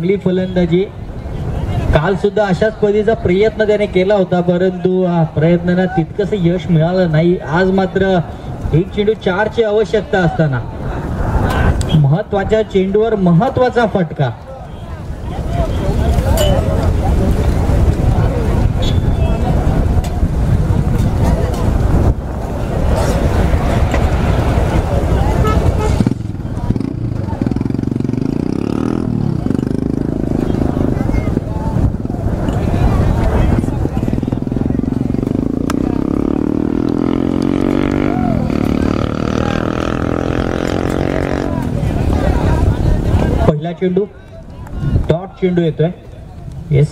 चांगली फलंदाजी. काल सुद्धा अशाच पद्धतीचा प्रयत्न त्याने केला होता, परंतु प्रयत्नाला तितकंसं यश मिळालं नाही. आज मात्र एक चेंडू 4ची आवश्यकता असताना महत्वाच्या चेंडूवर महत्वाचा फटका. चेंडू डॉट चेंडू येतोय. येस,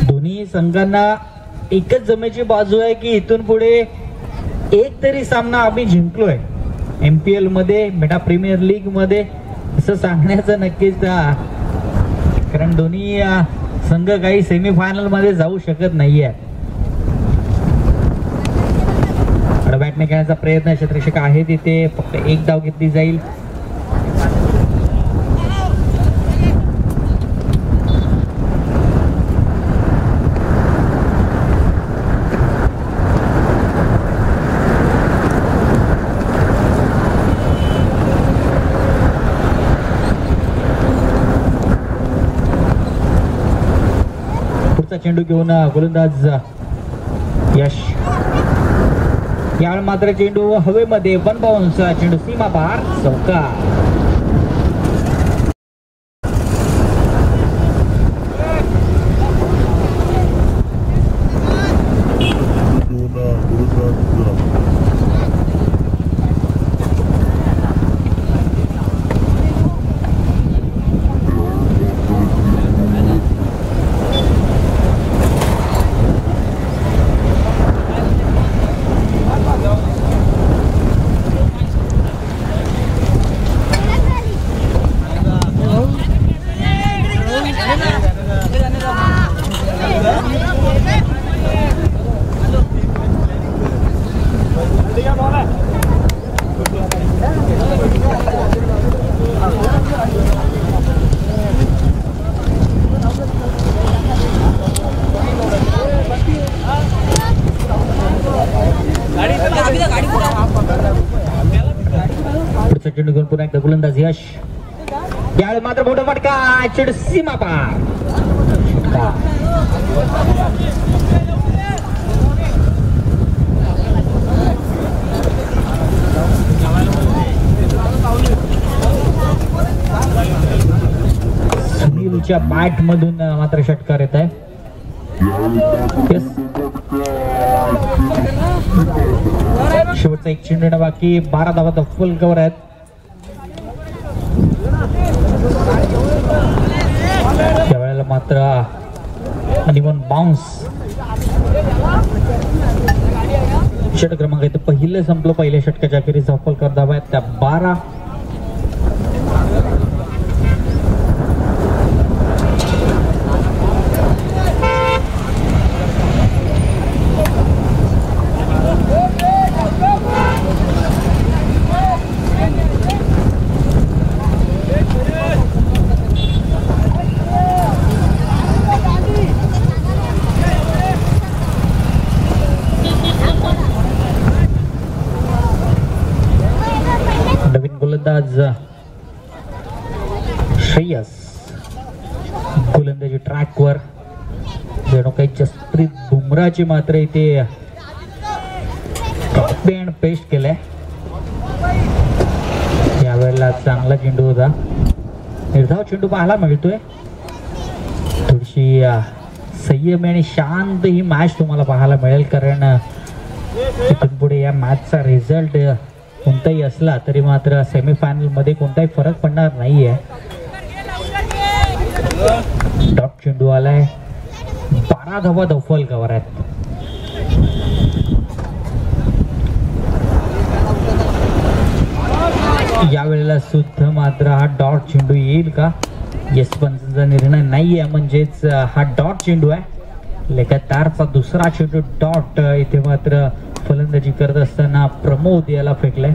दोन्ही संघांना एकच जमेची बाजू आहे की इथून पुढे एक तरी सामना आम्ही जिंकलोय MPL मध्ये, मेटा प्रीमियर लीग मध्ये, असं सांगण्याचं नक्कीच, कारण दोन्ही संघ काही सेमीफायनल मध्ये जाऊ शकत नाहीये. बॅटने खेळण्याचा प्रयत्न, क्षेत्ररक्षक आहे तिथे, फक्त एक धाव घेतली जाईल. पुढचा चेंडू घेऊन गोलंदाज यश. यावेळी मात्र चेंडू हवेमध्ये, 1 बाउन्स, चेंडू सीमा पार, चौका. चेंडू घेऊन पुन्हा एकदा गोलंदाज यश. यावेळी मात्र मोठा फटका, चेंडू सीमा पार. सुनीलच्या बॅट मधून मात्र षटकार येत आहे. शेवटचा एक चेंडू बाकी, 12 धावा फुल कव्हर आहेत. त्यावेळेला मात्र हनीमून बाउन्स. षटक क्रमांक इथं पहिलं संपलं. पहिल्या षटकाच्या अखेरीस फलकर धावा आहेत त्या 12. गोलंदाज श्रेयस गोलंदाजी ट्रॅकवर, जणू काही जसप्रीत बुमराची मात्र इथे कॉपी अँड पेस्ट केलंय. यावेळेला चांगला चेंडू होता, निर्धाव चेंडू पाहायला मिळतोय. थोडीशी संयमी आणि शांत ही मॅच तुम्हाला पाहायला मिळेल, कारण इथून पुढे या मॅचचा रिझल्ट कोणताही असला तरी मात्र सेमीफायनल मध्ये कोणताही फरक पडणार नाहीये. डॉट चेंडू आलाय, 12 धावा दफल कव्हर आहेत. यावेळेला सुद्धा मात्र हा डॉट चेंडू येईल का? यशवंतचा निर्णय नाहीये, म्हणजेच हा डॉट चेंडू आहे. लगातारचा दुसरा चेंडू डॉट. इथे मात्र फलंदाजी करत असताना प्रमोद याला फेकलाय.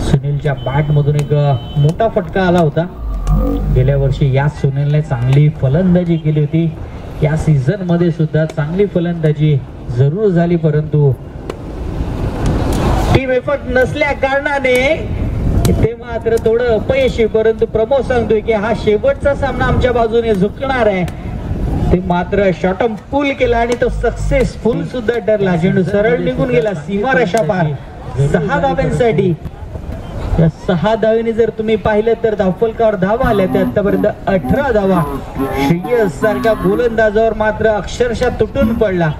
सुनीलच्या बॅट मधून एक मोठा फटका आला होता. गेल्या वर्षी या सुनीलने चांगली फलंदाजी केली होती. या सीझन मध्ये सुद्धा चांगली फलंदाजी जरूर झाली, परंतु टीम एफर्ट नसल्या कारणाने ते मात्र थोडं अपयशी. परंतु प्रमोद सांगतोय की हा शेवटचा सामना आमच्या बाजूने झुकणार आहे. ते मात्र शॉर्टम पूल केला आणि तो सक्सेसफुल सुद्धा ठरला. चेंडू सरळ निघून गेला सीमारेषा पार 6 धाव्यांसाठी. या 6 धावेने जर तुम्ही पाहिलं तर धावफलकावर धावा आल्या त्या आतापर्यंत 18 धावा. श्रेयस सारख्या गोलंदाजावर मात्र अक्षरशः तुटून पडला.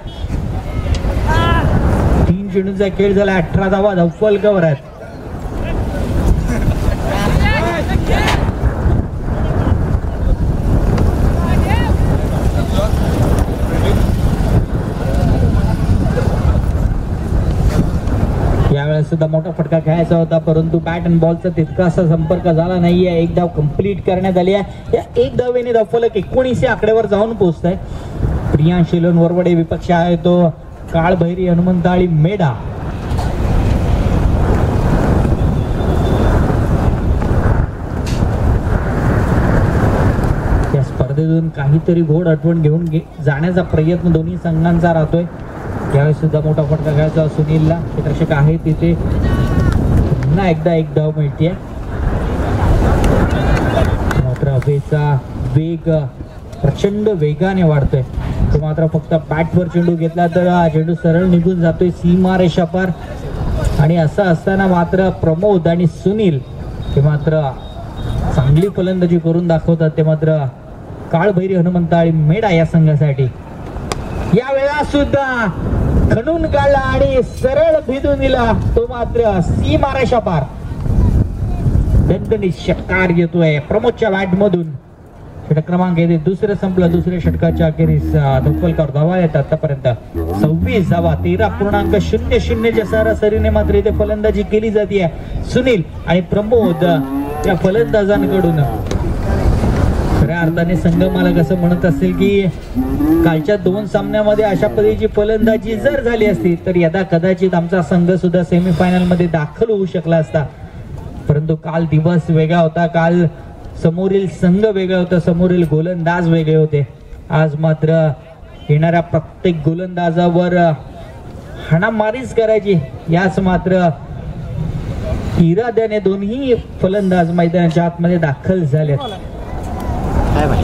3 चेंडूचा खेळ झाला, 18 धावा धावफलकावर आहेत. यावेळेस सुद्धा मोठा फटका खेळायचा होता, परंतु बॅट अँड बॉलचा तितका असा संपर्क झाला नाहीये. एक धाव कंप्लीट करण्यात आली आहे. या एक धावेने धावफलक 19 या आकड्यावर जाऊन पोहोचतंय. प्रियांश लोणवरवडे विपक्ष आहे तो काळभैरी हनुमंताळी मेढा. या स्पर्धेतून काहीतरी गोड आठवण घेऊन जाण्याचा प्रयत्न दोन्ही संघांचा राहतोय. यावेळेस सुद्धा मोठा फटका घ्यायचा सुनीलला. क्षेत्ररक्षक आहे तिथे. पुन्हा एकदा एक धाव मिळते. मात्र हवेचा वेग प्रचंड वेगाने वाढतोय. तो मात्र फक्त बॅटवर चेंडू घेतला तर हा चेंडू सरळ निघून जातोय सीमारेषा पार. आणि असं असताना मात्र प्रमोद आणि सुनील ते मात्र चांगली फलंदाजी करून दाखवतात. ते मात्र काळभैरी हनुमंताळी मेढा या संघासाठी या वेळा सुद्धा खणून काढला आणि सरळ भिजून दिला. तो मात्र सीमारेषा पार. दणदणीत षटकार येतोय प्रमोदच्या बॅट मधून. षटक क्रमांक येते. दुसरं संपलं. दुसऱ्या षटकाच्या अखेरीस धावफलकावर धावा येतात. आतापर्यंत 26 धावा 13.00च्या सरासरीने मात्र इथे फलंदाजी केली जाते. सुनील आणि प्रमोद या फलंदाजांकडून. खऱ्या अर्थाने संघ मालक असं म्हणत असेल की कालच्या 2 सामन्यामध्ये अशा पद्धतीची फलंदाजी जर झाली असती तर यदा कदाचित आमचा संघ सुद्धा सेमीफायनल मध्ये दाखल होऊ शकला असता. परंतु काल दिवस वेगळा होता. काल समोरील संघ वेगळा होता, समोरील गोलंदाज वेगळे होते. आज मात्र येणाऱ्या प्रत्येक गोलंदाजावर हाणामारीच करायची याच मात्र इराद्याने दोन्ही फलंदाज मैदानाच्या आतमध्ये दाखल झाले.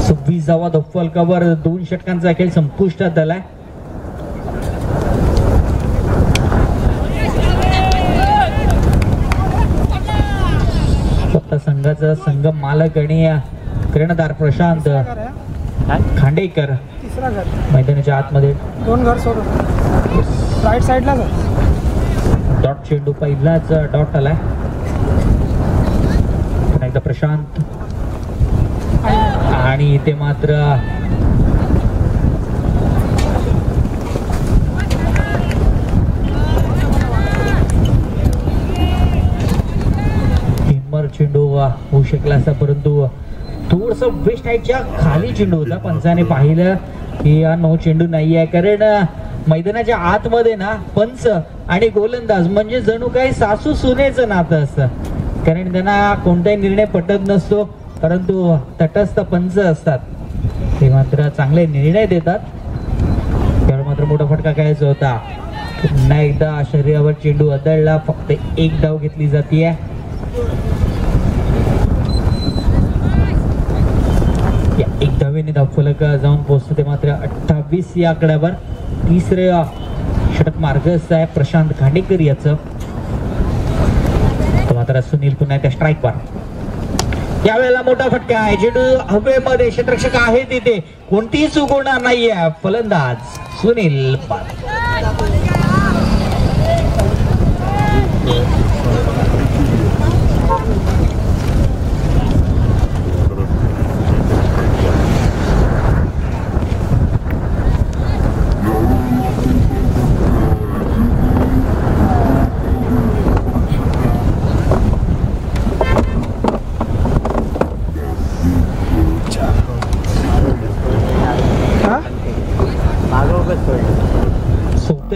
26 धावा धावफलकावर 2 षटकांचा खेळ संपुष्टात आलाय. स्वतः संघाचा संघ मालक आणि कर्णधार प्रशांत खांडेकर मैदानाच्या आतमध्ये 2 घर सोडून राईट साइडला डॉट चेंडू पहिलाच डॉट आलाय. पुन्हा एकदा प्रशांत आणि इथे मात्र चेंडू होऊ शकला असता, परंतु थोडस वेस्ट हाईटच्या खाली चेंडू होता. पंचाने पाहिलं की हा नो चेंडू नाही आहे. कारण मैदानाच्या आतमध्ये ना पंच आणि गोलंदाज म्हणजे जणू काही सासू सुनेचं नातं असतं. कारण त्यांना कोणताही निर्णय पटत नसतो, परंतु तटस्थ पंच असतात ते मात्र चांगले निर्णय देतात. त्यावर मात्र मोठा फटका खेळायचा होता. पुन्हा एकदा शरीरावर चेंडू आदळला. फक्त 1 धाव घेतली जाते. एक धावेने धावफलक जाऊन पोहोचतो. ते मात्र 28 या आकड्यावर. तिसरे षटक मार्गस्थ आहे प्रशांत खांडेकर याचं. मात्र सुनील पुन्हा त्या स्ट्राईक वर. यावेळेला मोठा फटका आहे. चेंडू हवेमध्ये. क्षेत्ररक्षक आहे तिथे. कोणतीही चूक होणार नाहीये. फलंदाज सुनील.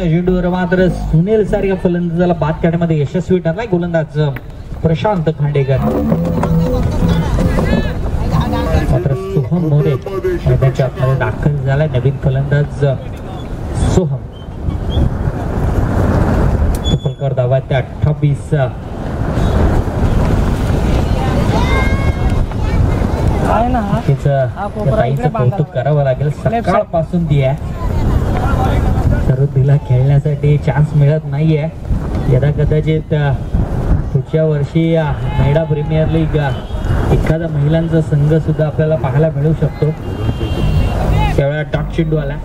त्या चेंडूवर मात्र सुनील सारख्या फलंदाजाला बाद करण्यामध्ये यशस्वी ठरलाय गोलंदाज प्रशांत खांडेकर. मात्र सोहम मोरे मैदानाच्या आतमध्ये दाखल झालाय नवीन फलंदाज सोहम. फलकावर धावा त्या 28. कौतुक करावं लागेल. सकाळपासून ती आहे सरुद्दीला खेळण्यासाठी चान्स मिळत नाहीये. यदा कदाचित पुढच्या वर्षी महिला प्रीमियर लीग एखादा महिलांचा संघ सुद्धा आपल्याला पाहायला मिळू शकतो. त्यावेळेला डॉट चेंडू आला.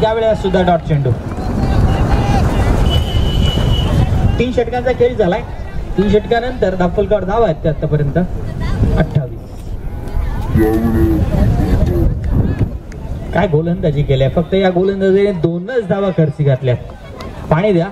यावेळेला सुद्धा डॉट चेंडू. 3 षटकांचा खेळ झालाय. 3 षटकानंतर धावफलकावर धावा आहेत ते आतापर्यंत 28. काय गोलंदाजी केल्या. फक्त या गोलंदाजीने 2च धावा खर्ची घातल्या. पाणी द्या.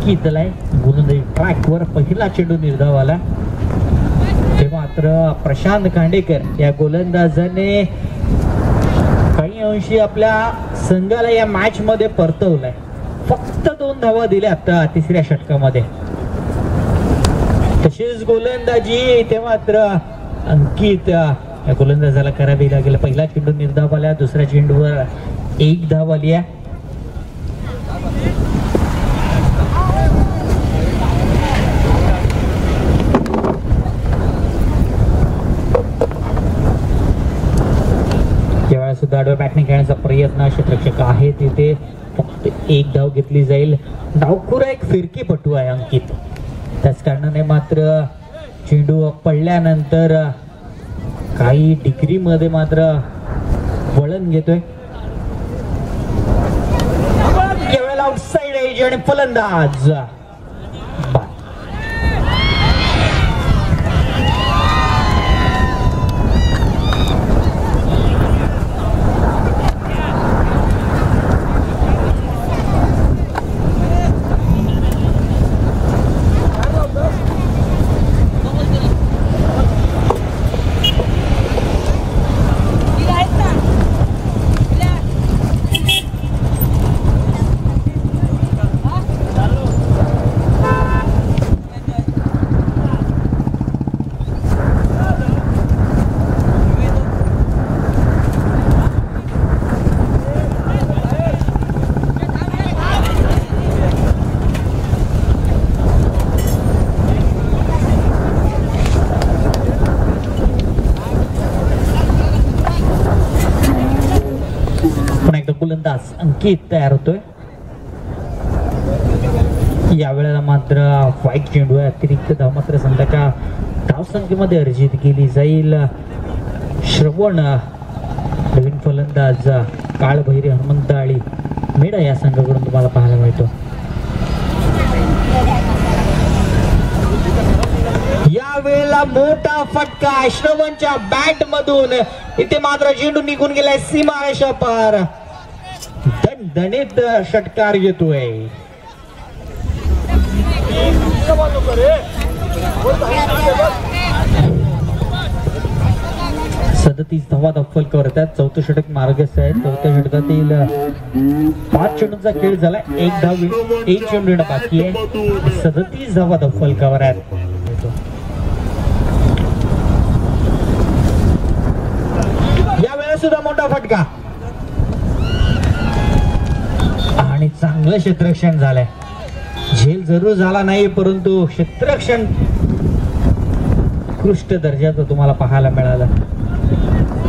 घेतलाय गोलंदाजी ट्रॅकवर पहिला चेंडू निर्धाव आला. तेव्हा मात्र प्रशांत खांडेकर या गोलंदाजाने काही अंशी आपल्या संघाला या मॅच मध्ये परतवलाय. फक्त 2 धावा दिल्या आता 3ऱ्या षटकामध्ये. तशीच गोलंदाजी तेव्हा मात्र अंकित या गोलंदाजाला करावी लागेल. पहिला चेंडू निर्धाव आला. 2ऱ्या चेंडूवर 1 धाव आली आहे. सुद्धा आडव्या बॅटने खेळण्याचा प्रयत्न क्षेत्ररक्षक आहे तिथे. फक्त 1 धाव घेतली जाईल. डावखुरा एक फिरकीपटू आहे अंकित. त्याच कारणाने मात्र चेंडू पडल्यानंतर काही डिग्री मध्ये मात्र वळण घेतोय. यावेळेला आउटसाइड एज आणि फलंदाज विश्वास अंकित तयार होतोय. यावेळेला मात्र वाईट चेंडू आहे. अतिरिक्त धाव मात्र संघाच्या धावसंख्येमध्ये अर्जित केली जाईल. श्रवण नवीन फलंदाज काळभैरी हनुमंताळी मेढा या संघाकडून तुम्हाला पाहायला मिळतो. यावेळेला मोठा फटका श्रवणच्या बॅट मधून. इथे मात्र चेंडू निघून गेलाय सीमारेषा पार. दणदणीत षटकार येतोय. 37 धावा फलकावर येतात. चौथं षटक मार्गस्थ आहे. चौथ्या षटकातील 5 चेंडूंचा खेळ झाला. एक चेंडू येणं बाकी आहे. 37 धावा फलकावर आहेत. या वेळेस सुद्धा मोठा फटका आणि चांगलं क्षेत्ररक्षण झालंय. झेल जरूर झाला नाही परंतु क्षेत्ररक्षण उत्कृष्ट दर्जाचं तुम्हाला पाहायला मिळालं.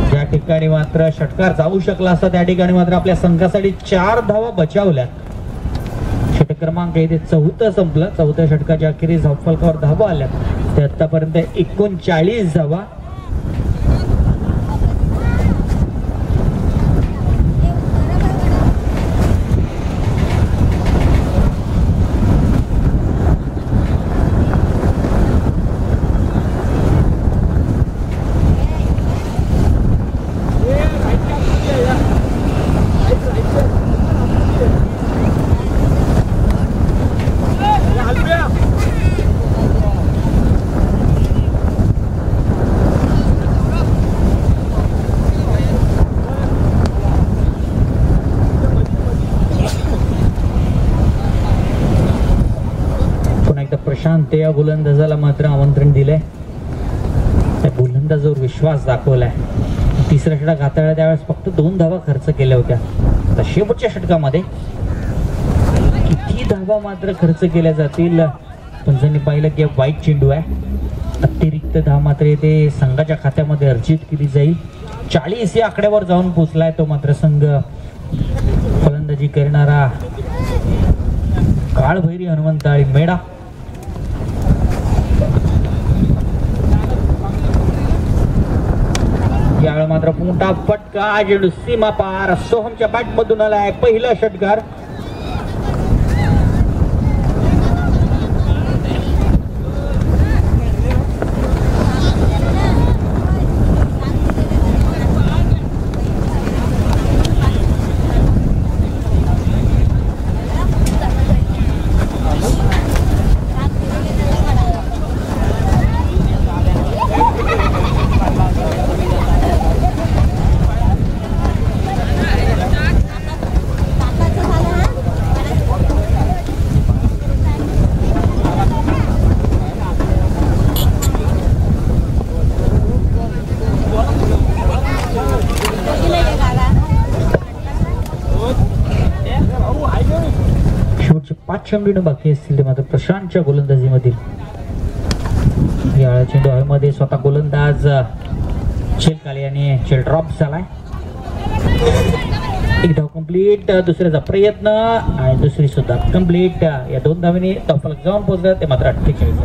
ज्या ठिकाणी मात्र षटकार जाऊ शकला असता त्या ठिकाणी मात्र आपल्या संघासाठी 4 धावा बचावल्या. षटक क्रमांक इथे 4थं संपलं. 4थ्या षटकाच्या अखेरीस धावफलकावर धावा आल्या. ते आतापर्यंत 39 धावा. प्रशांत या गोलंदाजाला मात्र आमंत्रण दिलंय. त्या गोलंदाजावर विश्वास दाखवलाय. तिसरा षटक हाताळला त्यावेळेस फक्त 2 धावा खर्च केल्या होत्या. आता शेवटच्या षटकामध्ये किती धावा मात्र खर्च केल्या जातील. पंचांनी पाहिलं की वाईट चेंडू आहे. अतिरिक्त धाव मात्र येथे संघाच्या खात्यामध्ये अर्जित केली जाईल. 40 या आकड्यावर जाऊन पोहोचलाय तो मात्र संघ. फलंदाजी करणारा काळभैरी हनुमंताळी मेढा. यावेळी मात्र मोठा फटका चेंडू सीमा पार. सोहमच्या बॅट मधून आलाय पहिला षटकार. शेवटचे 5 चेंडू बाकी असतील ते मात्र प्रशांतच्या गोलंदाजीमधील. या चेंडू हवेमध्ये स्वतः गोलंदाज चेलकाले याने चेल ड्रॉप झालाय. एक धाव कंप्लीट. दुसऱ्याचा प्रयत्न आणि दुसरी सुद्धा कंप्लीट. या 2 धावेने धावफलक जाऊन पोहोचला ते मात्र 48.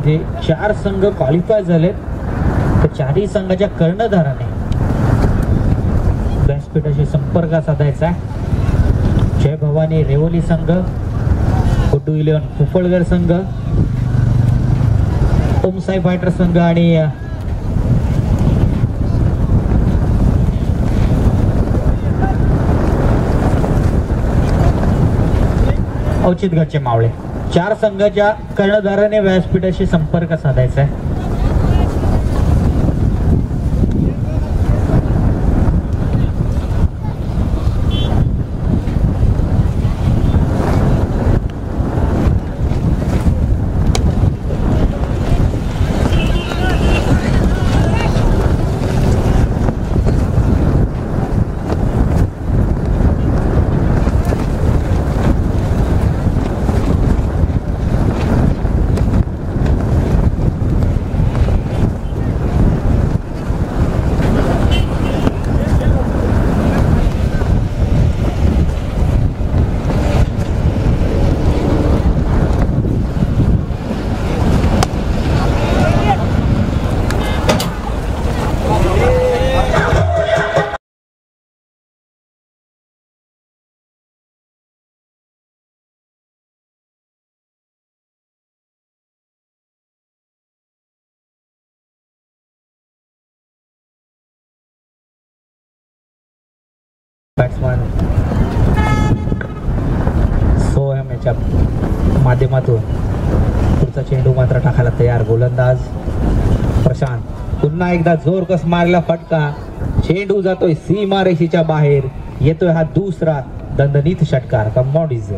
जे 4 संघ क्वालिफाय झालेत तर 4ही संघाच्या कर्णधाराने व्यासपीठाशी संपर्क साधायचा आहे. जय भवानी रेवली संघ, गुड्डू 11 फुफळगर संघ, ओमसाई फायटर संघ आणि औचितगडचे मावळे. 4 संघाच्या कर्णधाराने व्यासपीठाशी संपर्क साधायचा आहे. बॅट्समन सोहम याच्या माध्यमातून पुढचा चेंडू मात्र टाकायला तयार. गोलंदाज प्रशांत, पुन्हा एकदा जोरकस मारला फटका, चेंडू जातोय सीमारेषेच्या बाहेर, येतोय हा दुसरा दणदणीत षटकार. कमॉडिज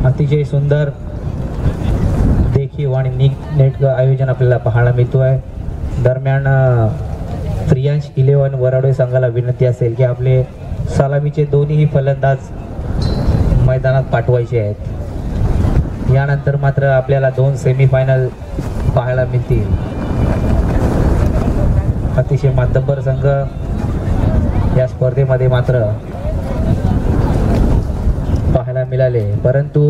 अतिशय सुंदर देखीव आणि नेट आयोजन आपल्याला पाहायला मिळतोय. दरम्यान प्रियांश 11 वरवडे संघाला विनंती असेल की आपले सलामीचे दोन्ही फलंदाज मैदानात पाठवायचे आहेत. यानंतर मात्र आपल्याला 2 सेमीफायनल पाहायला मिळतील. अतिशय मातब्बर संघ या स्पर्धेमध्ये मात्र पाहायला मिळाले, परंतु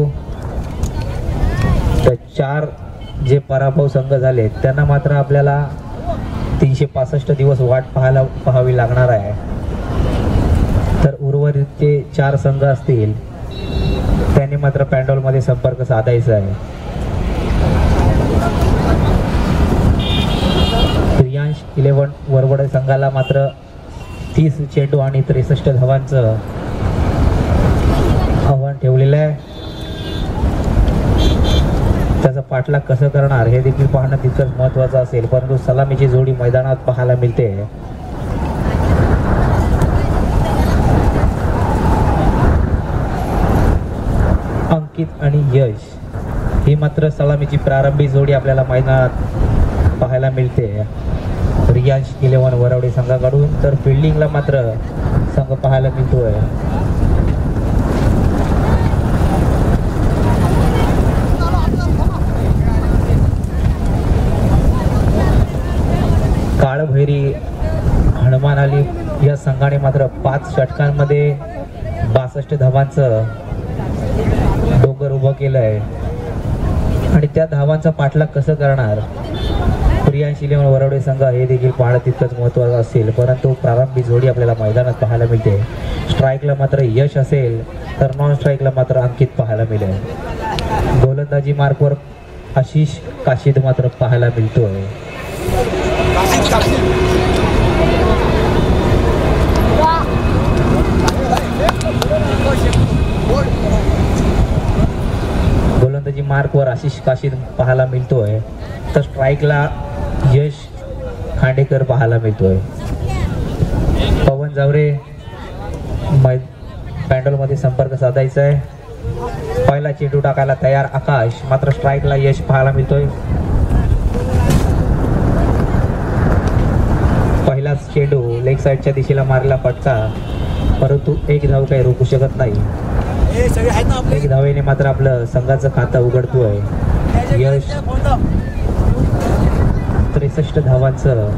4 जे पराभव संघ झाले त्यांना मात्र आपल्याला 365 दिवस वाट पाहावी लागणार आहे. तर उर्वरित जे 4 संघ असतील त्यांनी मात्र पॅन्डॉल मध्ये संपर्क साधायचा आहे. प्रियांश 11 वरवडे संघाला मात्र 30 चेंडू आणि 63 धावांचं आव्हान ठेवलेलं आहे. त्याचा पाठलाग कसं करणार हे देखील पाहणं तितकंच महत्वाचं असेल, परंतु सलामीची जोडी मैदानात पाहायला मिळते. अंकित आणि यश ही मात्र सलामीची प्रारंभी जोडी आपल्याला मैदानात पाहायला मिळते. प्रियांश 11 वरवडे संघाकडून तर फिल्डिंगला मात्र संघ पाहायला मिळतोय. काळभैरी हनुमान आली या संघाने मात्र 5 षटकांमध्ये 62 धावांचं डोंगर उभं केलं आहे आणि त्या धावांचा पाठलाग कसं करणार प्रियांश 11 वरवडे संघ हे देखील पाहणं तितकंच महत्त्वाचं असेल, परंतु प्रारंभी जोडी आपल्याला मैदानात पाहायला मिळते. स्ट्राईकला मात्र यश असेल तर नॉन स्ट्राईकला मात्र अंकित पाहायला मिळेल. गोलंदाजी मार्कवर आशिष काशीद मात्र पाहायला मिळतोय. गोलंदाजी मार्कवर आशिष काशीद पाहायला मिळतोय तर स्ट्राईकला यश खांडेकर पाहायला मिळतोय. पवन जावरे पॅन्डल मध्ये संपर्क साधायचा आहे. पहिला चेंडू टाकायला तयार आकाश, मात्र स्ट्राईकला यश पाहायला मिळतोय. पहिलाच चेंडू लेग साईडच्या दिशेला मारला फटका, परंतु एक धाव काही रोखू शकत नाही. एक धावेने मात्र आपलं संघाचं खातं उघडतोय. यश 63 धावांचं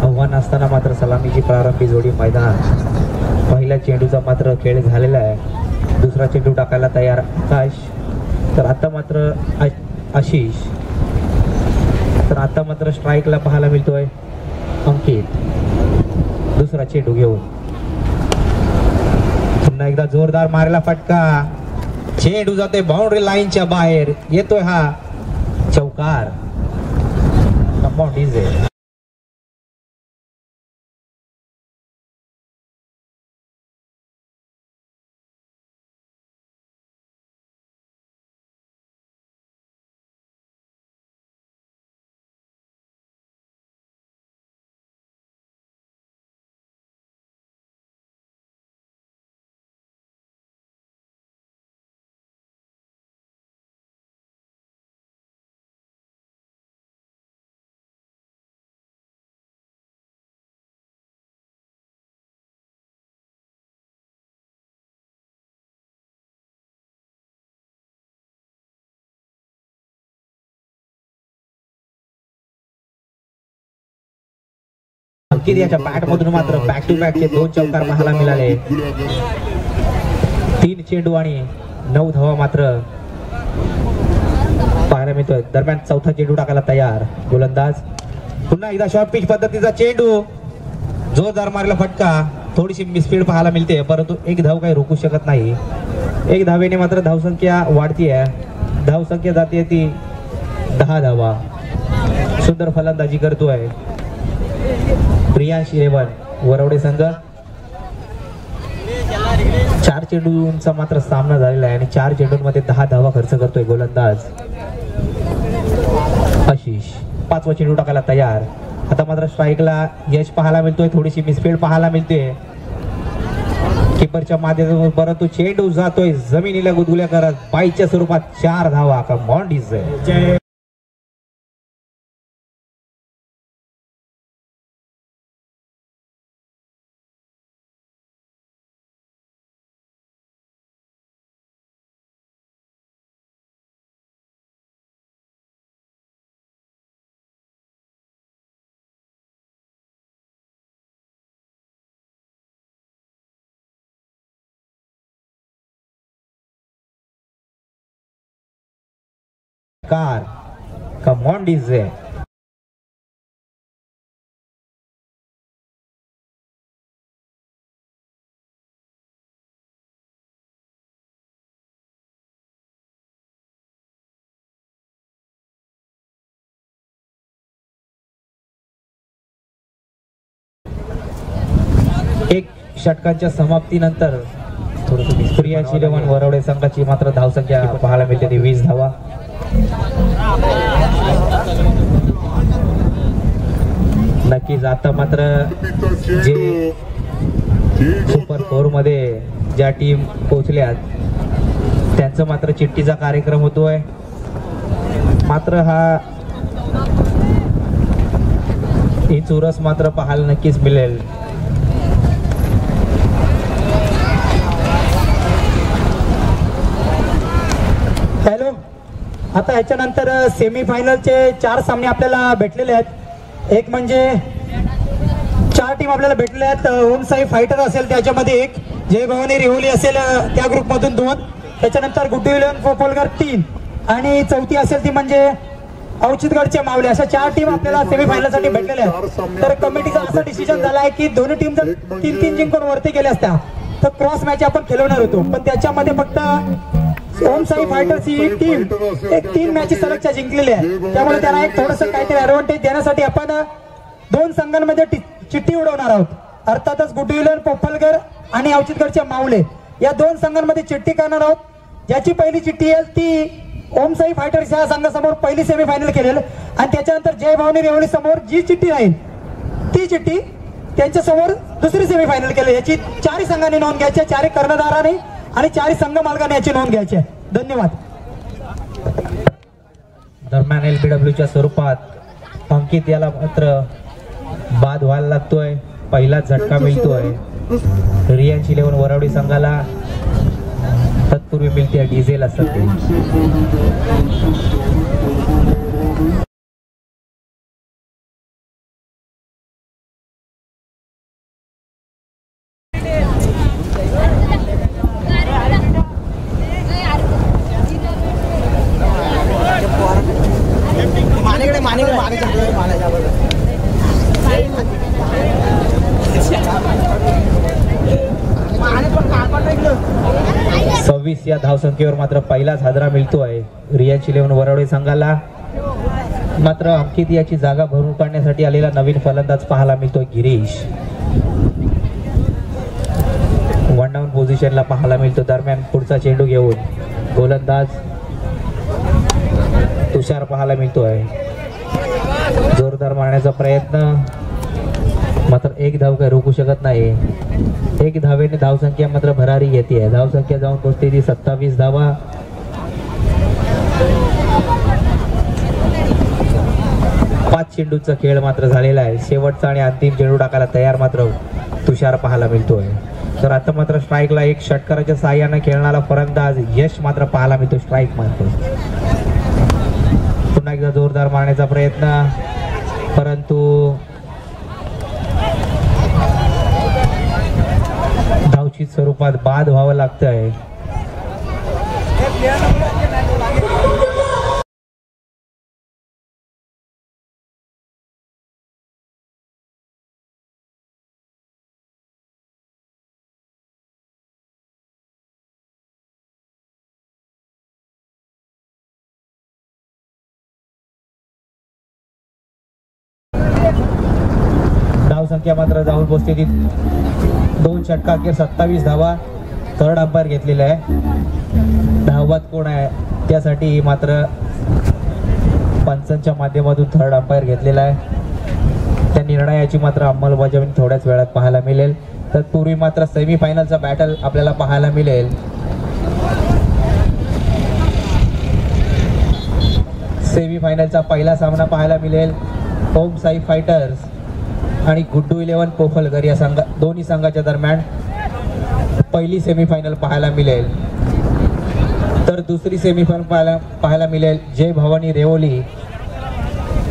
आव्हान असताना मात्र सलामीची प्रारंभी जोडी मैदानात. पहिल्या चेंडूचा मात्र खेळ झालेला आहे. दुसरा चेंडू टाकायला तयार आकाश, तर आता मात्र आशिष, तर आता मात्र स्ट्राईकला पाहायला मिळतोय अंकित. दुसरा चेंडू घेऊन पुन्हा एकदा जोरदार मारायला फटका, चेंडू जातोय बाउंड्री लाईनच्या बाहेर, येतोय हा चौकार. Compound DJ. अंकित याच्या बॅट मधून मात्र बॅक टू बॅक चे 2 चौकार पाहायला मिळाले. 3 चेंडू आणि 9 धावा मात्र पाहायला मिळतोय. दरम्यान चौथा चेंडू टाकायला तयार गोलंदाज. पुन्हा एकदा शॉर्ट पिच पद्धतीचा चेंडू, जोरदार मारला फटका, थोडीशी मिसफील्ड पाहायला मिळते, परंतु एक धाव काही रोखू शकत नाही. 1 धावेने मात्र धावसंख्या वाढतीये. धावसंख्या जाते ती 10 धावा. सुंदर फलंदाजी करतोय प्रियांश 11 वरवडे संघ. 4 चेंडूंचा मात्र सामना झालेला आहे आणि 4 चेंडूंमध्ये 10 धावा खर्च करतोय गोलंदाज आशिष. 5वा चेंडू टाकायला तयार. आता मात्र स्ट्राईकला यश पाहायला मिळतोय, थोडीशी मिसफील्ड पाहायला मिळते किपरच्या माध्यमातून, परंतु चेंडू जातोय जमिनीला गुदगुल्या करत. बाईच्या स्वरूपात 4 धावा. Compound DJ. Car come on DJ. एक षटकांच्या समाप्तीनंतर प्रियांश 11 वरवडे संघाची मात्र धावसंख्या पाहायला मिळते ती 20 धावा. नक्कीच आता मात्र जे सुपर 4 मध्ये ज्या टीम पोहोचल्यात त्यांचं मात्र चिठ्ठीचा कार्यक्रम होतोय. मात्र हा ही चुरस मात्र पाहायला नक्कीच मिळेल. हॅलो, आता ह्याच्यानंतर सेमीफायनलचे 4 सामने आपल्याला भेटलेले आहेत. एक म्हणजे 4 टीम आपल्याला भेटलेल्या आहेत. ओमसाई फायटर असेल त्याच्यामध्ये 1, जय भवानी रिहोली असेल त्या ग्रुपमधून 2, त्याच्यानंतर गुड्डू विलन पोपलगर 3 आणि चौथी असेल ती म्हणजे औचितगडचे मावले. अशा 4 टीम आपल्याला सेमीफायनलसाठी भेटलेल्या आहेत. तर कमिटीचा असा डिसिजन झाला आहे की दोन्ही टीम जर 3-3 जिंकून वरती गेल्या असत्या तर क्रॉस मॅच आपण खेळवणार होतो, पण त्याच्यामध्ये फक्त ओमसाई फायटर्स ही टीम 3 मॅचेस सलगच्या जिंकलेल्या आहे. त्यामुळे त्यांना एक थोडंसं काहीतरी ऍडव्हान्टेज देण्यासाठी आपण 2 संघांमध्ये चिठ्ठी उडवणार आहोत. अर्थातच गुड्डू विलन पोपलगर आणि औचितगडचे मावले या 2 संघांमध्ये चिठ्ठी करणार आहोत. ज्याची पहिली चिठ्ठी येईल ती ओमसाई फायटर्स या संघासमोर पहिली सेमीफायनल खेळेल आणि त्याच्यानंतर जय भवानी रेवली समोर जी चिठ्ठी राहील ती चिठ्ठी त्यांच्या समोर दुसरी सेमीफायनल खेळेल. याची 4 संघांनी नोंद घ्यायची, 4 कर्णधाराने आणि 4 संघ मालकाने याची नोंद घ्यायची. धन्यवाद. दरम्यान LBWच्या स्वरूपात अंकित याला मात्र बाद व्हायला लागतोय. पहिला झटका मिळतोय रियांश 11 वरवडी संघाला. तत्पूर्वी मिळते डीझेल असते. 24 या धावसंख्येवर मात्र पहिलाच हादरा मिळतोय रियांश इलेव्हन वरवडे संघाला. मात्र अंकित याची जागा भरून काढण्यासाठी आलेला नवीन फलंदाज पाहायला मिळतोय गिरीश. वन डाऊन पोझिशनला पाहायला मिळतो. दरम्यान पुढचा चेंडू घेऊन गोलंदाज तुषार पाहायला मिळतोय. जोरदार मारण्याचा प्रयत्न, मात्र एक धाव काही रोखू शकत नाही. एक धावेने धावसंख्या मात्र भरारी घेते. धावसंख्या जाऊन पोहोचते ती 27 धावा. पाच चेंडूचा खेळ मात्र झालेला आहे. शेवटचा आणि अंतिम चेंडू टाकायला तयार मात्र तुषार पाहायला मिळतोय. तर आता मात्र स्ट्राईकला एक षटकाराच्या साह्याने खेळणारा फलंदाज यश मात्र पाहायला मिळतो. स्ट्राईक मारतो. पुन्हा एकदा जोरदार मारण्याचा प्रयत्न, परंतु धावचित स्वरूपात बाद व्हावं लागतंय. धावसंख्या मात्र जाऊन पोहोचते ती 2 षटका अखेर 27 धावा. थर्ड अंपायर घेतलेला आहे. धावबाद कोण आहे त्यासाठी मात्र पंचांच्या माध्यमातून थर्ड अंपायर घेतलेला आहे. त्या निर्णयाची मात्र अंमलबजावणी थोड्याच वेळात पाहायला मिळेल. तत्पूर्वी मात्र सेमीफायनलचा बॅटल आपल्याला पाहायला मिळेल. सेमीफायनलचा पहिला सामना पाहायला मिळेल. ओम साई फायटर्स आणि गुड्डू इलेव्हन पोफलकर या दोन्ही संघाच्या दरम्यान पहिली सेमीफायनल पाहायला मिळेल. तर दुसरी सेमीफायनल पाहायला मिळेल जय भवानी रेवोली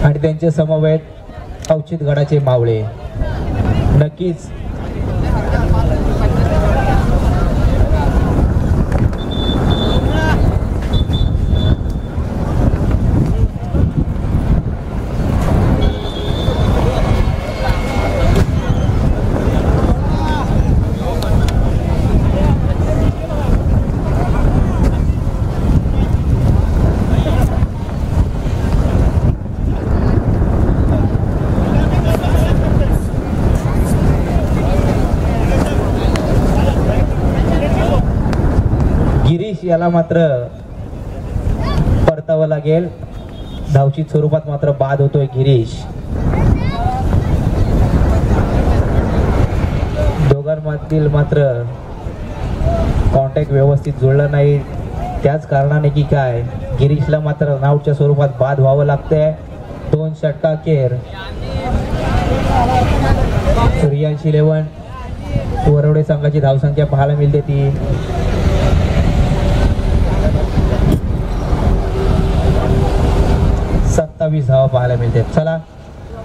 आणि त्यांचे समवेत अवचित गडाचे मावळे. नक्कीच याला मात्र परतावं लागेल. धावचित स्वरूपात मात्र बाद होतोय गिरीश. दोघांमधील मात्र कॉन्टॅक्ट व्यवस्थित जुळलं नाही. त्याच कारणाने की काय गिरीशला मात्र रनआउटच्या स्वरूपात बाद व्हावं लागतंय. 2 षटका अखेर रियांश इलेव्हन वरवडे संघाची धावसंख्या पाहायला मिळते ती 27 धावा पाहायला मिळते. चला,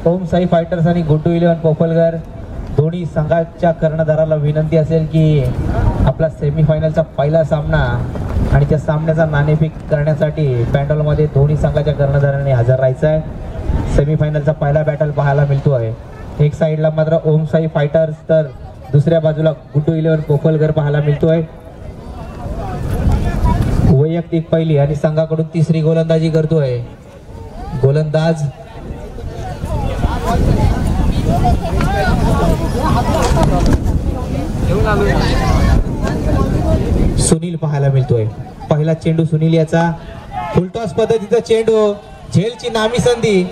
ओम साई फायटर्स आणि गुड्डू इलेव्हन पोफलकर दोन्ही संघाच्या कर्णधाराला विनंती असेल की आपला सेमीफायनलचा पहिला सामना आणि त्या सामन्याचा नाणेफेक करण्यासाठी पॅन्डॉलमध्ये दोन्ही संघाच्या कर्णधारांनी हजर राहायचं आहे. सेमीफायनलचा पहिला बॅटल पाहायला मिळतो आहे. एक साईडला मात्र ओम साई फायटर्स तर दुसऱ्या बाजूला गुड्डू इलेव्हन पोफलकर पाहायला मिळतोय. वैयक्तिक पहिली आणि संघाकडून तिसरी गोलंदाजी करतोय गोलंदाज सुनील पाहायला मिळतोय. पहिला चेंडू सुनील याचा. फुलटॉस पद्धतीचा चेंडू, झेलची नामी संधी,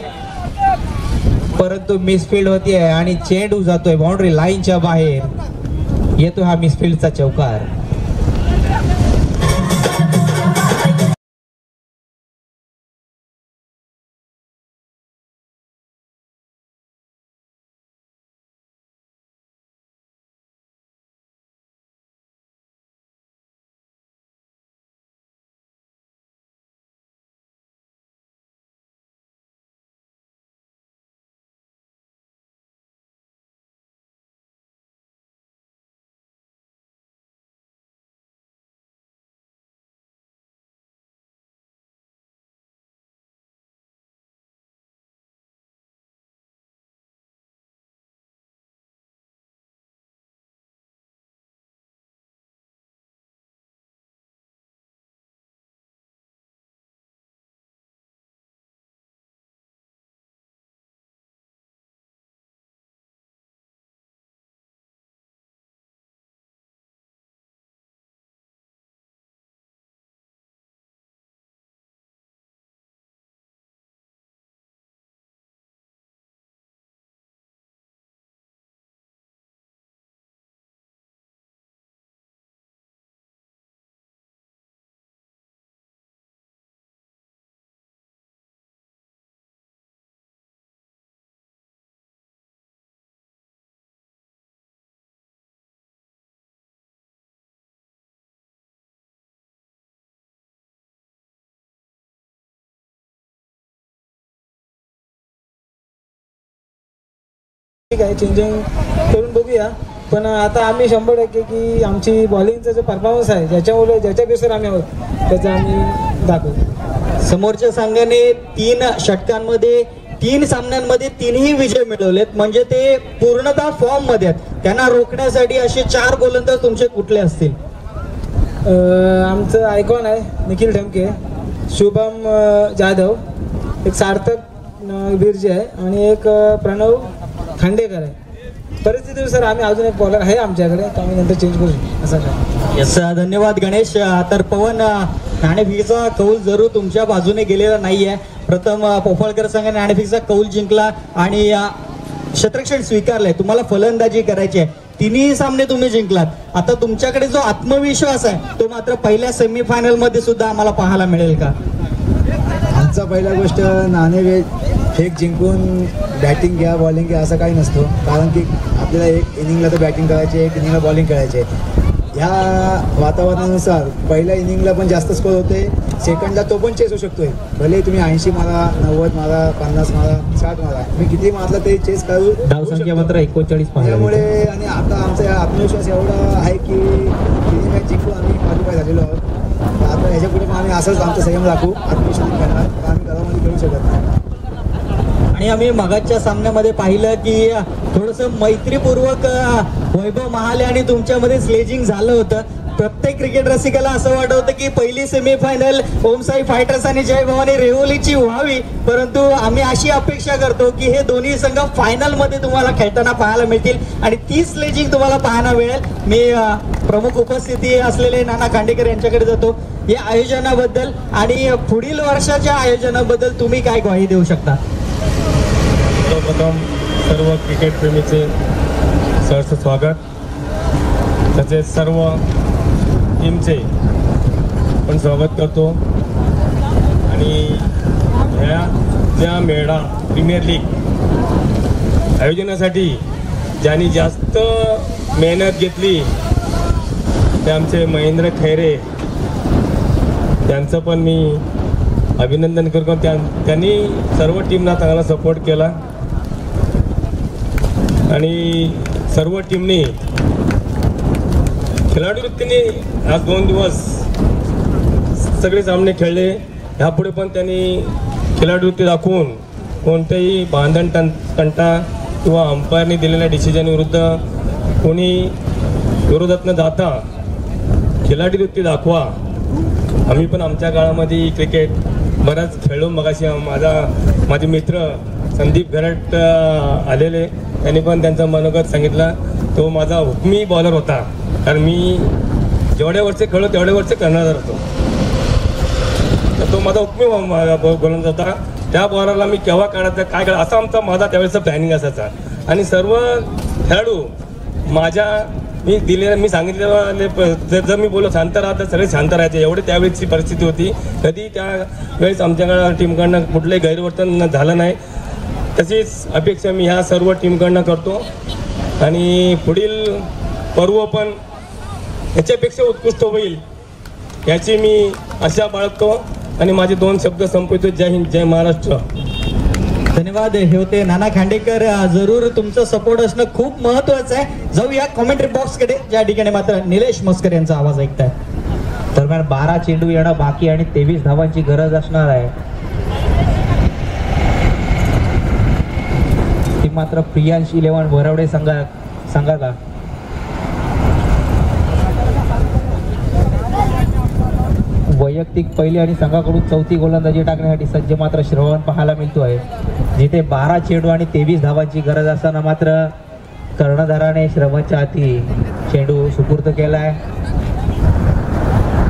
परंतु मिसफील्ड होतीये आणि चेंडू जातोय बाउंड्री लाईनच्या बाहेर. येतो हा मिसफील्डचा चौकार. ठीक आहे, चेंजिंग करून बघूया. पण आता आम्ही 100% की आमची बॉलिंगचा जो परफॉर्मन्स आहे ज्याच्या बेसवर आम्ही आहोत त्याचा आम्ही दाखवू. समोरच्या संघाने 3 षटकांमध्ये 3 सामन्यांमध्ये 3ही विजय मिळवलेत, म्हणजे ते पूर्णतः फॉर्म मध्ये आहेत. त्यांना रोखण्यासाठी असे 4 गोलंदाज तुमचे कुठले असतील? आमचं आयकॉन आहे निखिल ढमके, शुभम जाधव, एक सार्थक बिर्जे आहे आणि एक प्रणव खांडेकर आहे. परिस्थितीनुसार आम्ही अजून एक बॉलर आहे आमच्याकडे, तर आम्ही नंतर चेंज करू असं काय. यस, धन्यवाद गणेश. तर पवन, नाणेफेकीचा कौल जरूर तुमच्या बाजूने गेलेला नाहीये. प्रथम पोफळकर संघाने नाणेफेकीचा कौल जिंकला आणि क्षेत्ररक्षण स्वीकारलंय. तुम्हाला फलंदाजी करायची आहे. 3ही सामने तुम्ही जिंकलात. आता तुमच्याकडे जो आत्मविश्वास आहे तो मात्र पहिल्या सेमीफायनल मध्ये सुद्धा आम्हाला पाहायला मिळेल का? आमचा पहिला गोष्ट फेक जिंकून बॅटिंग घ्या बॉलिंग घ्या असं काही नसतो. कारण की आपल्याला एक इनिंगला तर बॅटिंग करायची, एक इनिंगला बॉलिंग करायची. ह्या वातावरणानुसार पहिल्या इनिंगला पण जास्त स्कोर होते, सेकंडला तो पण चेस होऊ शकतोय. भले तुम्ही 80 मारा, 90 मारा, 50 मारा, 60 मारा, मी किती मारला तरी चेस करू. धावसंख्या मात्र 39 त्यामुळे आणि आता आमचा आत्मविश्वास एवढा आहे की तिन्ही मॅच जिंकून आम्ही क्वालिफाय झालेलो आहोत. आता ह्याच्या पुढे आम्ही असंच आमचा संयम राखू, आत्मविश्वास करणार, आम्ही घरामध्ये खेळू शकत नाही. आणि आम्ही मगाच्या सामन्यामध्ये पाहिलं की थोडंसं मैत्रीपूर्वक वैभव महाले आणि तुमच्यामध्ये स्लेजिंग झालं होतं. प्रत्येक क्रिकेट रसिकाला असं वाटत होतं की पहिली सेमीफायनल ओमसाई फायटर्स आणि जय भवानी रेवोलीची व्हावी, परंतु आम्ही अशी अपेक्षा करतो की हे दोन्ही संघ फायनल मध्ये तुम्हाला खेळताना पाहायला मिळतील आणि ती स्लेजिंग तुम्हाला पाहायला मिळेल. मी प्रमुख उपस्थिती असलेले नाना खांडेकर यांच्याकडे जातो. या आयोजनाबद्दल आणि पुढील वर्षाच्या आयोजनाबद्दल तुम्ही काय ग्वाही देऊ शकता? सर्वप्रथम सर्व क्रिकेट प्रेमीचे सहर्ष स्वागत, तसेच सर्व टीमचे पण स्वागत करतो. आणि ह्या ज्या मेळा प्रीमियर लीग आयोजनासाठी ज्यांनी जास्त मेहनत घेतली ते आमचे महेंद्र खैरे, त्यांचं पण मी अभिनंदन करतो. त्यांनी सर्व टीमला चांगला सपोर्ट केला आणि सर्व टीमने खेळाडू वृत्तीने आज 2 दिवस सगळे सामने खेळले. ह्यापुढे पण त्यांनी खेळाडू वृत्ती दाखवून कोणत्याही भांडण तंटा किंवा अंपायरने दिलेल्या डिसिजन विरुद्ध कोणी विरोधात न जाता खेळाडू वृत्ती दाखवा. आम्ही पण आमच्या काळामध्ये क्रिकेट बराच खेळलो. मगाशी माझे मित्र संदीप घरट आलेले, त्यांनी पण त्यांचं मनोगत सांगितलं. तो माझा हुकमी बॉलर होता, कारण मी जेवढ्या वर्ष खेळलो तेवढ्या वर्ष करणार होतो. तर तो माझा हुकमी गोलंदाज होता. त्या बॉलरला मी केव्हा काढायचं काय काढा असा आमचा माझा त्यावेळेचा प्लॅनिंग असायचा. आणि सर्व खेळाडू मी सांगितलं जर मी बोललो शांत राहा तर सगळे शांत राहायचे, एवढे त्यावेळेची परिस्थिती होती. कधी त्यावेळेस आमच्याकडं टीमकडनं कुठलंही गैरवर्तन झालं नाही. तशीच अपेक्षा मी ह्या सर्व टीमकडनं करतो आणि पुढील पर्व पण याच्यापेक्षा उत्कृष्ट होईल याची मी आशा बाळगतो आणि माझे 2 शब्द संपवतो. जय हिंद, जय महाराष्ट्र. धन्यवाद. हे होते नाना खांडेकर. जरूर तुमचं सपोर्ट असणं खूप महत्वाचं आहे. जाऊया कॉमेंट्री बॉक्स कडे, ज्या ठिकाणी मात्र निलेश मस्कर यांचा आवाज ऐकताय. दरम्यान 12 चेंडू येणं बाकी आणि 23 धावांची गरज असणार आहे. ती मात्र प्रियांश 11 वरवडे संघाला वैयक्तिक पहिली आणि संघाकडून 4थी गोलंदाजी टाकण्यासाठी सज्ज मात्र श्रवण पाहायला मिळतोय. जिथे 12 चेंडू आणि 23 धावांची गरज असताना मात्र कर्णधाराने श्रवणच्या हाती चेंडू सुपूर्द केलाय.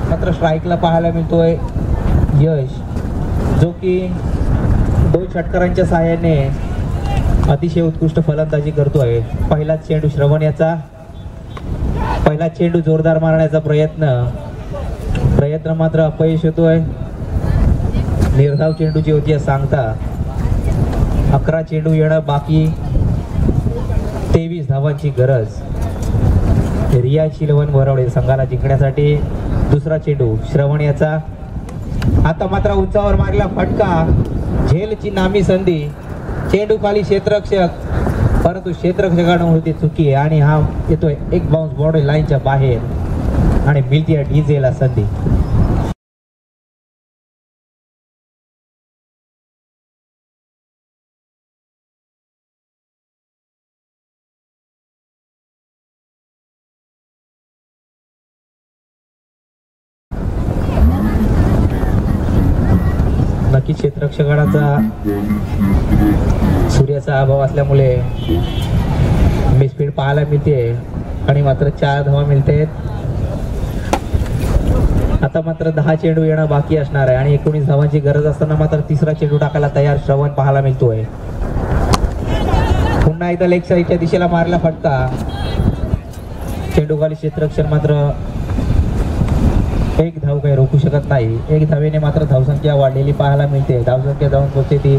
मात्र स्ट्राईकला पाहायला मिळतोय यश, जो की 2 षटकारांच्या साहाय्याने अतिशय उत्कृष्ट फलंदाजी करतोय. पहिला चेंडू श्रवण याचा, पहिला चेंडू जोरदार मारण्याचा प्रयत्न मात्र अपयश होतोय. निर्धाव चेंडूची होती सांगता 11 चेंडू येणं बाकी, 23 धावांची गरज. रिया शिलवन वरवडे संघाला जिंकण्यासाठी दुसरा चेंडू श्रवण याचा. आता मात्र उंचावर मारला फटका, झेलची नामी संधी. चेंडू खाली क्षेत्ररक्षक परंतु क्षेत्ररक्षकांना होती चुकी आहे आणि हा येतोय एक बाउन्स बॉर्डर लाईनच्या बाहेर आणि मिळते डीजेला संधी. नक्की क्षेत्ररक्षकाचा सूर्याचा अभाव असल्यामुळे मिसफील्ड पाहायला मिळते आणि मात्र 4 धावा मिळते. आता मात्र 10 चेंडू येणं बाकी असणार आहे आणि 19 धावांची गरज असताना मात्र तिसरा चेंडू टाकायला तयार श्रवण पाहायला मिळतोय. पुन्हा एकदा लेग साईडच्या दिशेला मारला फटका. चेंडू खाली क्षेत्ररक्षक मात्र एक धाव काही रोखू शकत नाही. एक धावेने मात्र धावसंख्या वाढलेली पाहायला मिळते. धावसंख्या जाऊन पोहोचते ती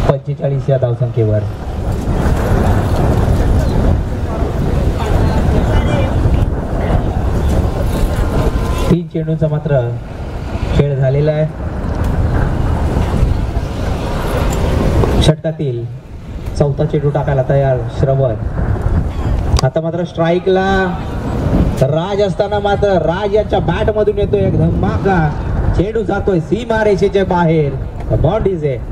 45 या धावसंख्येवर. तीन चेंडूंचा मात्र खेळ झालेला आहे. षटकातील चौथा चेंडू टाकायला तयार श्रवण. आता मात्र स्ट्राईकला राज असताना मात्र राज याच्या बॅट मधून येतोय एक धमाका. चेंडू जातोय सीमारेषेच्या बाहेर. बाउंड्रीज आहे.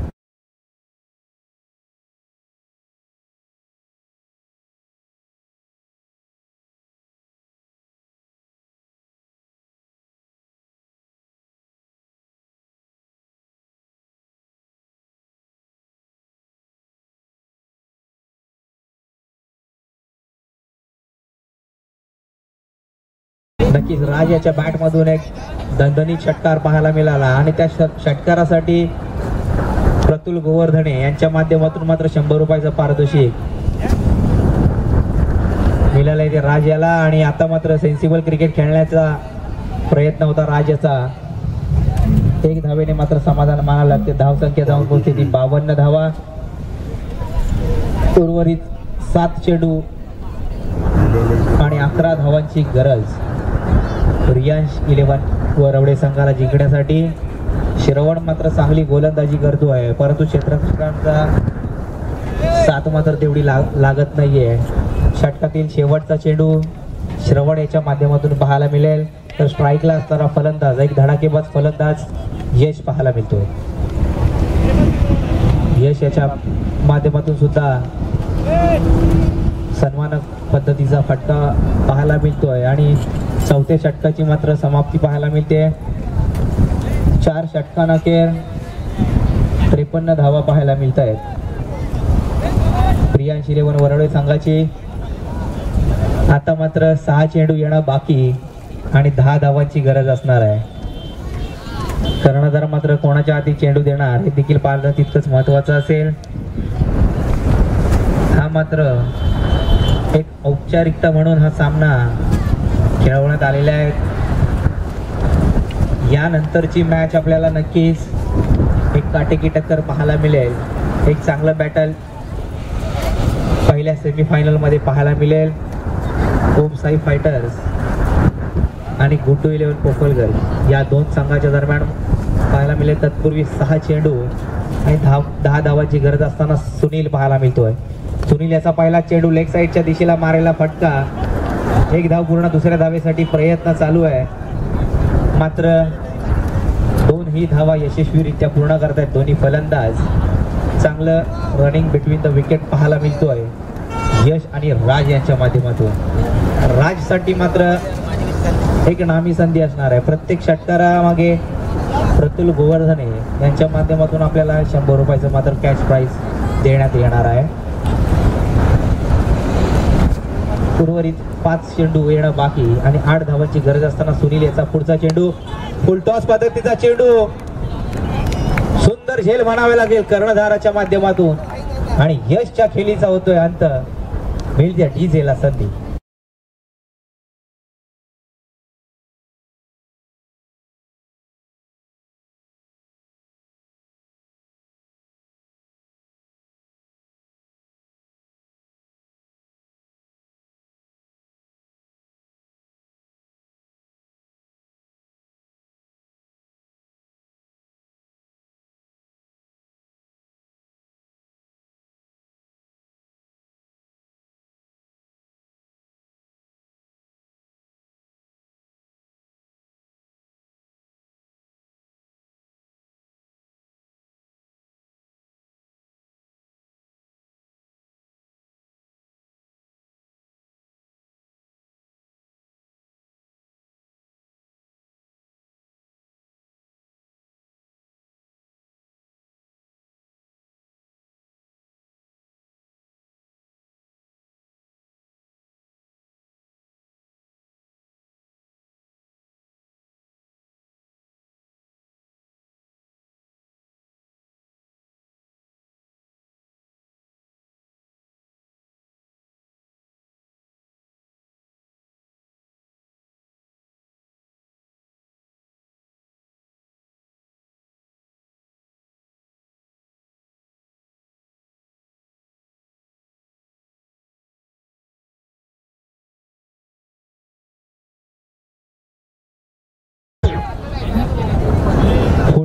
नक्कीच राज याच्या बॅट मधून एक दणदणीत षटकार पाहायला मिळाला आणि त्या षटकारासाठी प्रतुल गोवर्धने यांच्या माध्यमातून मात्र 100 रुपयाचं पारितोषिक मिळालंय ते राज याला. आणि आता मात्र सेन्सिबल क्रिकेट खेळण्याचा प्रयत्न होता राज याचा. एक धावेने मात्र समाधान मानावं लागते. धावसंख्या जाऊन पोहोचते ती 52 धावा. उर्वरित 7 चेंडू आणि 11 धावांची गरज. रियांश 11 वरवडे संघाला जिंकण्यासाठी. श्रवण मात्र चांगली गोलंदाजी करतोय परंतु क्षेत्ररक्षकांचा साथ मात्र तेवढी लागत नाहीये. षटकातील शेवटचा चेंडू श्रवण याच्या माध्यमातून पाहायला मिळेल तर स्ट्राईकला असणारा फलंदाज एक धडाकेबाज फलंदाज यश पाहायला मिळतोय. यश याच्या माध्यमातून सुद्धा सन्मानक पद्धतीचा फटका पाहायला मिळतोय आणि चौथ्या षटकाची मात्र समाप्ती पाहायला मिळते. 4 षटकांअखेर 53 धावा पाहायला मिळत आहेत. प्रियांश 11 वरवडे संघाची. आता मात्र 6 चेंडू येणं बाकी आणि 10 धावांची गरज असणार आहे. कर्णधार मात्र कोणाच्या हाती चेंडू देणार हे देखील पाहणं तितकंच महत्वाचं असेल. हा मात्र एक औपचारिकता म्हणून हा सामना खेळवण्यात आलेला आहे. यानंतरची मॅच आपल्याला नक्कीच एक काटेकी टक्कर पाहायला मिळेल. एक चांगलं बॅटल पहिल्या सेमीफायनल मध्ये पाहायला मिळेल. ओम साई फायटर्स आणि गुड्डू 11 पोफलगर या 2 संघाच्या दरम्यान पाहायला मिळेल. तत्पूर्वी 6 चेंडू आणि 10 धावांची गरज असताना सुनील पाहायला मिळतोय. सुनील याचा पहिला चेंडू लेग साईडच्या दिशेला मारायला फटका. एक धाव पूर्ण दुसऱ्या धावेसाठी प्रयत्न चालू आहे मात्र 2 ही धावा यशस्वीरित्या पूर्ण करतायत दोन्ही फलंदाज. चांगलं रनिंग बिटवीन द विकेट पाहायला मिळतोय यश आणि राज यांच्या माध्यमातून. राजसाठी मात्र एक नामी संधी असणार आहे. प्रत्येक षटकारामागे प्रतुल गोवर्धने यांच्या माध्यमातून आपल्याला 100 रुपयाचं मात्र कॅश प्राइज देण्यात येणार आहे. उर्वरित 5 चेंडू येणं बाकी आणि 8 धावांची गरज असताना सुनील याचा पुढचा चेंडू फुल टॉस पद्धतीचा चेंडू. सुंदर झेल म्हणावे लागेल कर्णधाराच्या माध्यमातून आणि यशच्या खेळीचा होतोय अंत. मिळते डीजेला संधी.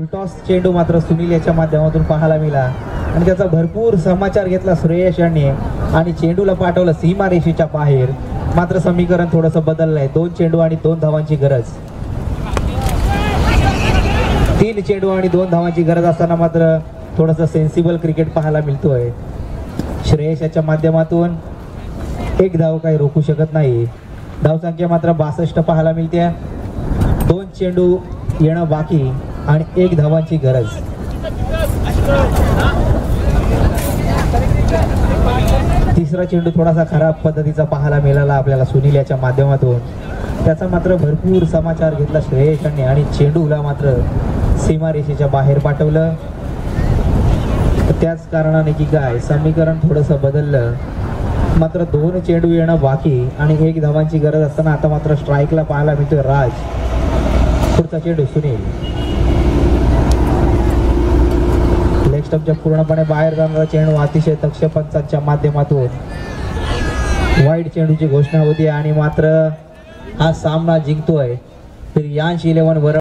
फुलटॉस चेंडू मात्र सुनील याच्या माध्यमातून पाहायला मिळाला आणि त्याचा भरपूर समाचार घेतला श्रेयस यांनी आणि चेंडूला पाठवलं सीमारेषेच्या बाहेर. मात्र समीकरण थोडंसं बदललंय. 2 चेंडू आणि 2 धावांची गरज. 3 चेंडू आणि 2 धावांची गरज असताना मात्र थोडंसं सेन्सिबल क्रिकेट पाहायला मिळतोय. श्रेयस याच्या माध्यमातून 1 धाव काही रोखू शकत नाही. धावसंख्या मात्र 62 पाहायला मिळते. 2 चेंडू येणं बाकी आणि 1 धावांची गरज. तिसरा चेंडू थोडासा खराब पद्धतीचा पाहायला मिळाला आपल्याला सुनील याच्या माध्यमातून. त्याचा मात्र भरपूर समाचार घेतला श्रेयस यांनी आणि चेंडूला मात्र सीमारेषेच्या बाहेर पाठवलं. त्याच कारणाने की काय समीकरण थोडंसं बदललं. मात्र 2 चेंडू येणं बाकी आणि 1 धावांची गरज असताना आता मात्र स्ट्राईकला पाहायला मिळतोय राज. पुढचा चेंडू सुनील. लेग स्टंपच्या पूर्णपणे बाहेर जाणारा चेंडू अतिशय दक्ष पंचांच्या माध्यमातून वाईड चेंडूची घोषणा होती आणि मात्र हा सामना जिंकतोय यांश 11 वर.